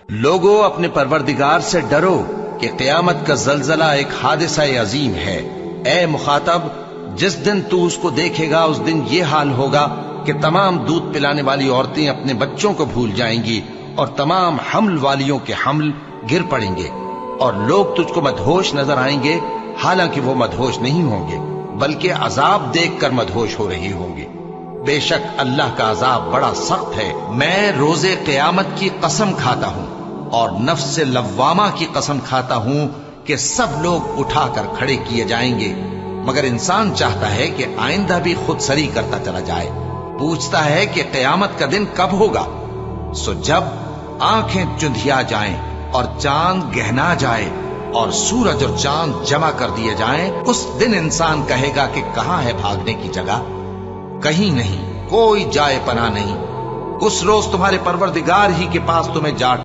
لوگو اپنے پروردگار سے ڈرو کہ قیامت کا زلزلہ ایک حادثہ عظیم ہے۔ اے مخاطب، جس دن تو اس کو دیکھے گا اس دن یہ حال ہوگا کہ تمام دودھ پلانے والی عورتیں اپنے بچوں کو بھول جائیں گی اور تمام حمل والیوں کے حمل گر پڑیں گے، اور لوگ تجھ کو مدہوش نظر آئیں گے، حالانکہ وہ مدہوش نہیں ہوں گے بلکہ عذاب دیکھ کر مدہوش ہو رہی ہوں گے۔ بے شک اللہ کا عذاب بڑا سخت ہے۔ میں روز قیامت کی قسم کھاتا ہوں اور نفس لوامہ کی قسم کھاتا ہوں کہ سب لوگ اٹھا کر کھڑے کیے جائیں گے، مگر انسان چاہتا ہے کہ آئندہ بھی خود سری کرتا چلا جائے۔ پوچھتا ہے کہ قیامت کا دن کب ہوگا؟ سو جب آنکھیں چندھیا جائیں اور چاند گہنا جائے اور سورج اور چاند جمع کر دیے جائیں، اس دن انسان کہے گا کہ کہاں ہے بھاگنے کی جگہ؟ کہیں نہیں، کوئی جائے پناہ نہیں۔ اس روز تمہارے پروردگار ہی کے پاس تمہیں جا